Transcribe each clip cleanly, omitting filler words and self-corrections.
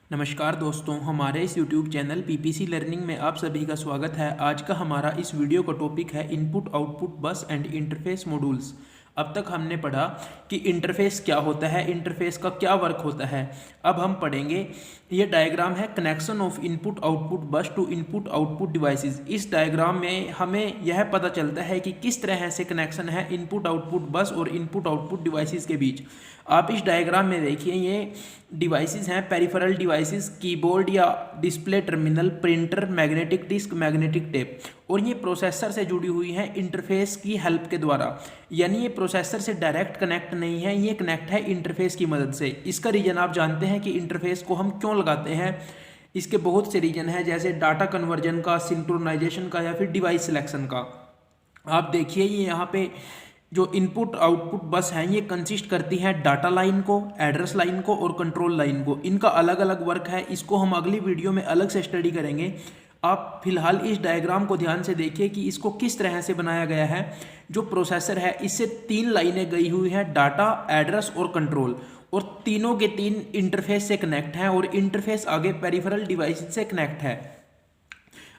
नमस्कार दोस्तों, हमारे इस YouTube चैनल पीपीसी लर्निंग में आप सभी का स्वागत है। आज का हमारा इस वीडियो का टॉपिक है इनपुट आउटपुट बस एंड इंटरफेस मॉड्यूल्स। अब तक हमने पढ़ा कि इंटरफेस क्या होता है, इंटरफेस का क्या वर्क होता है। अब हम पढ़ेंगे, ये डायग्राम है कनेक्शन ऑफ इनपुट आउटपुट बस टू इनपुट आउटपुट डिवाइसेस। इस डायग्राम में हमें यह पता चलता है कि किस तरह से कनेक्शन है इनपुट आउटपुट बस और इनपुट आउटपुट डिवाइसेस के बीच। आप इस डायग्राम में देखिए, ये डिवाइसेस हैं, पेरिफेरल डिवाइसेस, कीबोर्ड या display terminal, printer, magnetic disk, magnetic tape, और ये प्रोसेसर से जुड़ी हुई हैं इंटरफेस की हेल्प के द्वारा। यानी ये प्रोसेसर से डायरेक्ट कनेक्ट नहीं है, ये कनेक्ट है इंटरफेस की मदद से। इसका रीजन आप जानते हैं कि इंटरफेस को हम क्यों लगाते हैं। इसके बहुत से रीजन हैं, जैसे डाटा कन्वर्जन का, सिंक्रोनाइजेशन का, या फिर डिवाइस सिलेक्शन का। आप देखिए, ये यहाँ पे जो इनपुट आउटपुट बस हैं, ये कंसिस्ट करती हैं डाटा लाइन को, एड्रेस लाइन को और कंट्रोल लाइन को। इनका अलग अलग वर्क है, इसको हम अगली वीडियो में अलग से स्टडी करेंगे। आप फिलहाल इस डायग्राम को ध्यान से देखिए कि इसको किस तरह से बनाया गया है। जो प्रोसेसर है, इससे 3 लाइनें गई हुई हैं, डाटा, एड्रेस और कंट्रोल, और तीनों के तीन इंटरफेस से कनेक्ट हैं और इंटरफेस आगे पेरिफेरल डिवाइस से कनेक्ट है।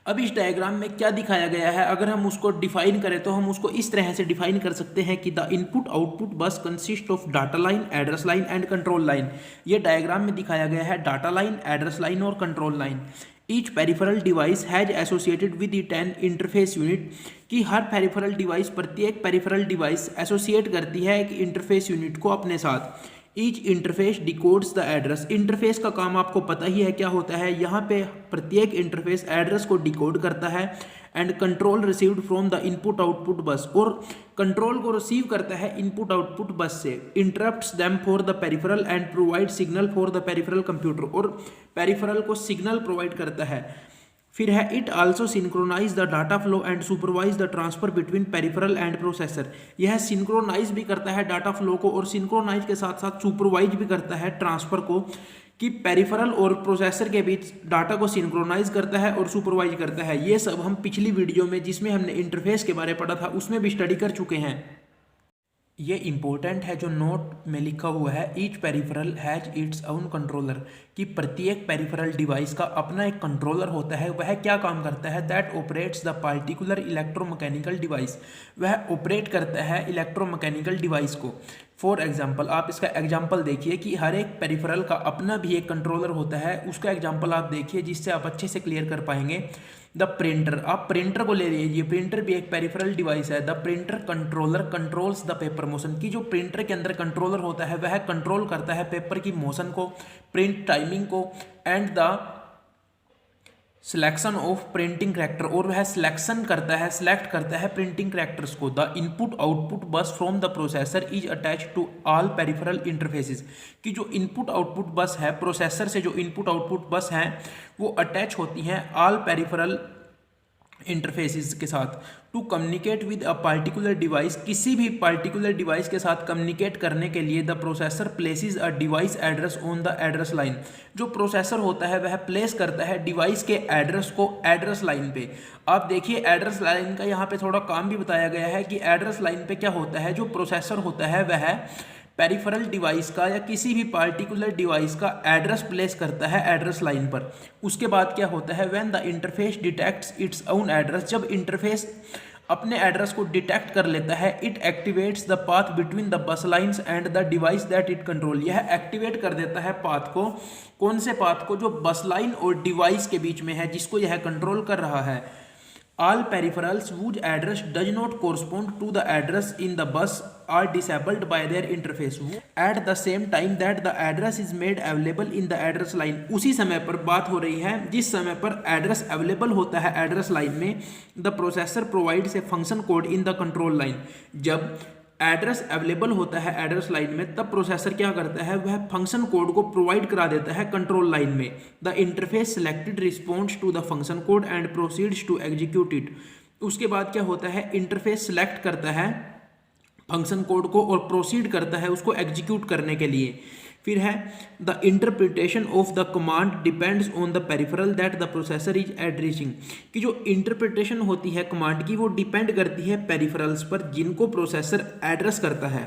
अब इस डायग्राम में क्या दिखाया गया है, अगर हम उसको डिफाइन करें तो हम उसको इस तरह से डिफाइन कर सकते हैं कि द इनपुट आउटपुट बस consist of data line, address line and control line. ये डायग्राम में दिखाया गया है डाटा लाइन, एड्रेस लाइन और control line. Each peripheral device has associated with it N interface unit, कि हर पेरिफेरल डिवाइस, प्रत्येक peripheral device associate करती है एक इंटरफेस यूनिट को अपने साथ। Each interface डिकोड्स the address. Interface का काम आपको पता ही है क्या होता है। यहाँ पे प्रत्येक इंटरफेस एड्रेस को डिकोड करता है। And control received from the input output बस, और कंट्रोल को रिसीव करता है इनपुट आउटपुट बस से। Interrupts them for the peripheral and provide signal for the peripheral computer, और पेरिफेरल को सिग्नल प्रोवाइड करता है। फिर है it also synchronise the data flow and supervise the transfer between peripheral and processor. यह synchronise भी करता है डाटा फ्लो को, और सिंक्रोनाइज के साथ साथ सुपरवाइज भी करता है ट्रांसफर को, कि पेरिफेरल और प्रोसेसर के बीच डाटा को सिंक्रोनाइज करता है और सुपरवाइज करता है। ये सब हम पिछली वीडियो में, जिसमें हमने इंटरफेस के बारे में पढ़ा था, उसमें भी स्टडी कर चुके हैं। ये इंपॉर्टेंट है जो नोट में लिखा हुआ है, each peripheral has its own controller, कि प्रत्येक पेरिफेरल डिवाइस का अपना एक कंट्रोलर होता है। वह क्या काम करता है, that operates the particular electromechanical device, वह ऑपरेट करता है इलेक्ट्रोमैकेनिकल डिवाइस को। फॉर एग्जाम्पल, आप इसका एग्जाम्पल देखिए कि हर एक पेरिफेरल का अपना भी एक कंट्रोलर होता है। उसका एग्जाम्पल आप देखिए जिससे आप अच्छे से क्लियर कर पाएंगे। द प्रिंटर, आप प्रिंटर को ले लीजिए, प्रिंटर भी एक पेरिफेरल डिवाइस है। The printer controller controls the paper motion, की जो प्रिंटर के अंदर कंट्रोलर होता है वह कंट्रोल करता है पेपर की मोशन को, प्रिंट टाइमिंग को, and the selection of printing character, और वह सिलेक्शन करता है, सिलेक्ट करता है प्रिंटिंग करेक्टर्स को। The input output bus from the processor is attach to all peripheral interfaces, कि जो इनपुट आउटपुट बस है, प्रोसेसर से जो इनपुट आउटपुट बस हैं वो अटैच होती हैं ऑल पेरिफेरल इंटरफेसेस के साथ। To communicate with a particular device, किसी भी पार्टिकुलर डिवाइस के साथ कम्युनिकेट करने के लिए the processor places a device address on the address line, जो प्रोसेसर होता है वह प्लेस करता है डिवाइस के एड्रेस को एड्रेस लाइन पे। आप देखिए, एड्रेस लाइन का यहाँ पे थोड़ा काम भी बताया गया है कि एड्रेस लाइन पे क्या होता है। जो प्रोसेसर होता है वह पेरिफेरल डिवाइस का या किसी भी पार्टिकुलर डिवाइस का एड्रेस प्लेस करता है एड्रेस लाइन पर। उसके बाद क्या होता है, when the interface detects its own address, जब इंटरफेस अपने एड्रेस को डिटेक्ट कर लेता है, it activates the path between the bus lines and the device that it control, यह एक्टिवेट कर देता है पाथ को। कौन से पाथ को, जो बस लाइन और डिवाइस के बीच में है, जिसको यह कंट्रोल कर रहा है। All peripherals whose address does not correspond to the address in the bus are disabled by their interface at the same time that the address is made available in the address line। उसी समय पर बात हो रही है जिस समय पर एड्रेस अवेलेबल होता है एड्रेस लाइन में। The processor provides a function code in the control line, जब एड्रेस अवेलेबल होता है एड्रेस लाइन में तब प्रोसेसर क्या करता है, वह फंक्शन कोड को प्रोवाइड करा देता है कंट्रोल लाइन में। The interface selected response to the function code and proceeds to execute it. उसके बाद क्या होता है, इंटरफेस सिलेक्ट करता है फंक्शन कोड को और प्रोसीड करता है उसको एग्जीक्यूट करने के लिए। फिर है the interpretation of the command depends on the peripheral that the processor is addressing, कि जो इंटरप्रिटेशन होती है कमांड की वो डिपेंड करती है पेरिफेरल्स पर जिनको प्रोसेसर एड्रेस करता है।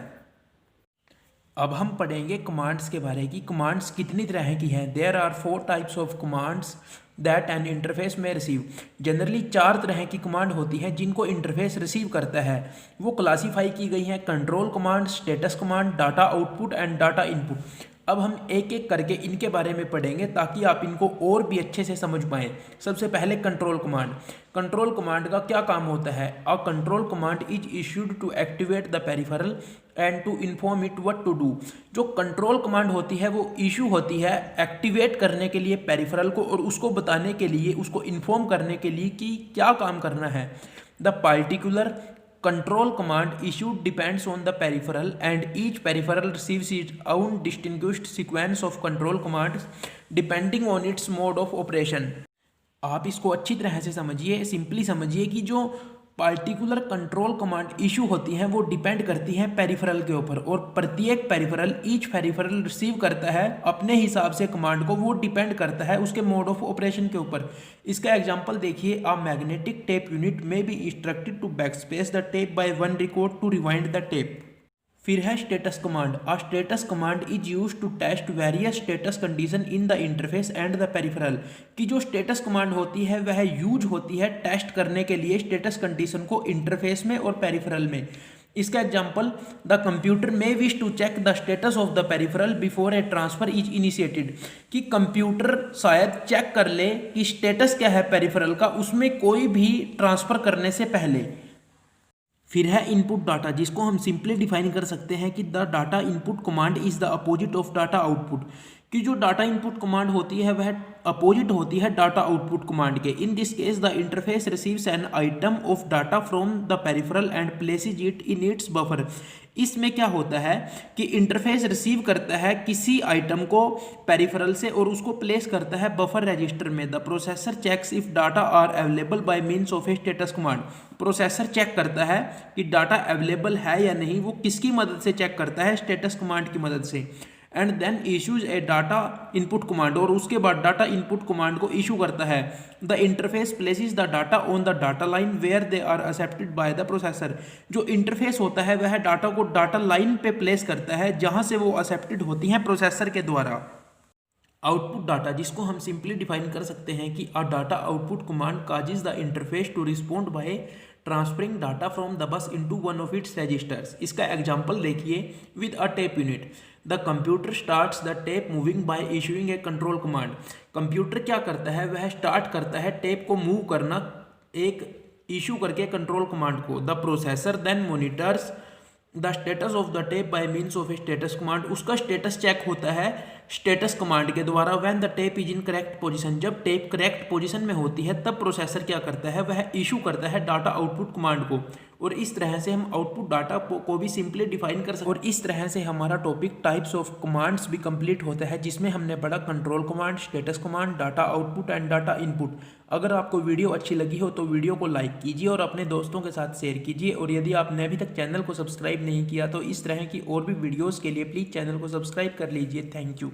अब हम पढ़ेंगे कमांड्स के बारे की। कमांड्स कितनी तरह की हैं? There are 4 types of commands that an interface में रिसीव। जनरली 4 तरह की कमांड होती हैं जिनको इंटरफेस रिसीव करता है। वो क्लासीफाई की गई हैं: control command, status command, data output and data input. अब हम एक एक करके इनके बारे में पढ़ेंगे ताकि आप इनको और भी अच्छे से समझ पाएँ। सबसे पहले कंट्रोल कमांड। कंट्रोल कमांड का क्या काम होता है? A control command is issued to activate the peripheral and to inform it what to do. जो कंट्रोल कमांड होती है वो इशू होती है एक्टिवेट करने के लिए पेरिफेरल को और उसको बताने के लिए, उसको इन्फॉर्म करने के लिए कि क्या काम करना है। The particular control command issued depends on the peripheral and each peripheral receives its own distinguished sequence of control commands depending on its mode of operation। आप इसको अच्छी तरह से समझिए, सिंपली समझिए कि जो पार्टिकुलर कंट्रोल कमांड इशू होती हैं वो डिपेंड करती हैं पेरिफेरल के ऊपर और प्रत्येक पेरिफेरल, ईच पेरिफेरल रिसीव करता है अपने हिसाब से कमांड को, वो डिपेंड करता है उसके मोड ऑफ ऑपरेशन के ऊपर। इसका एग्जांपल देखिए, a magnetic tape unit may be instructed to backspace the tape by one record to rewind the tape. फिर है status command. A status command is use to test various status condition in the interface and the peripheral. की जो status command होती है वह use होती है test करने के लिए स्टेटस कंडीशन को इंटरफेस में और पेरिफेरल में। इसका example, the computer may wish to check the status of the peripheral before a transfer is initiated. कि कंप्यूटर शायद चेक कर ले कि स्टेटस क्या है पेरिफेरल का, उसमें कोई भी ट्रांसफर करने से पहले। फिर है इनपुट डाटा, जिसको हम सिंपली डिफाइन कर सकते हैं कि the data input command is the opposite of data output. कि जो डाटा इनपुट कमांड होती है वह अपोजिट होती है डाटा आउटपुट कमांड के। In this case the interface receives an item of data from the peripheral and places it in its buffer. इसमें क्या होता है कि इंटरफेस रिसीव करता है किसी आइटम को पेरिफेरल से और उसको प्लेस करता है बफर रजिस्टर में। The processor checks if data are available by means of a status command. Processor check करता है कि डाटा अवेलेबल है या नहीं, वो किसकी मदद से चेक करता है? स्टेटस कमांड की मदद से। And then issues a data input command, और उसके बाद डाटा इनपुट कमांड को इशू करता है। The interface places the data on the data line where they are accepted by the processor. जो इंटरफेस होता है वह डाटा को डाटा लाइन पे प्लेस करता है जहां से वो एक्सेप्टेड होती हैं प्रोसेसर के द्वारा। आउटपुट डाटा, जिसको हम सिंपली डिफाइन कर सकते हैं कि a data output command causes the interface to respond by transferring data from the bus into one of its registers. इसका एग्जांपल देखिए with a tape unit. The computer starts the tape moving by issuing a control command. Computer क्या करता है? वह start करता है tape को move करना एक इशू करके कंट्रोल कमांड को। The processor then monitors the status of the tape by means of a status command. उसका स्टेटस चेक होता है स्टेटस कमांड के द्वारा। When the tape is in correct position, जब टेप करेक्ट पोजीशन में होती है तब प्रोसेसर क्या करता है? वह इशू करता है डाटा आउटपुट कमांड को। और इस तरह से हम आउटपुट डाटा को भी सिंपली डिफाइन कर सकते हैं। और इस तरह से हमारा टॉपिक टाइप्स ऑफ कमांड्स भी कंप्लीट होता है, जिसमें हमने पढ़ा control command, status command, data output and data input. अगर आपको वीडियो अच्छी लगी हो तो वीडियो को लाइक कीजिए और अपने दोस्तों के साथ शेयर कीजिए। और यदि आपने अभी तक चैनल को सब्सक्राइब नहीं किया तो इस तरह की और भी वीडियोज़ के लिए प्लीज़ चैनल को सब्सक्राइब कर लीजिए। Thank you.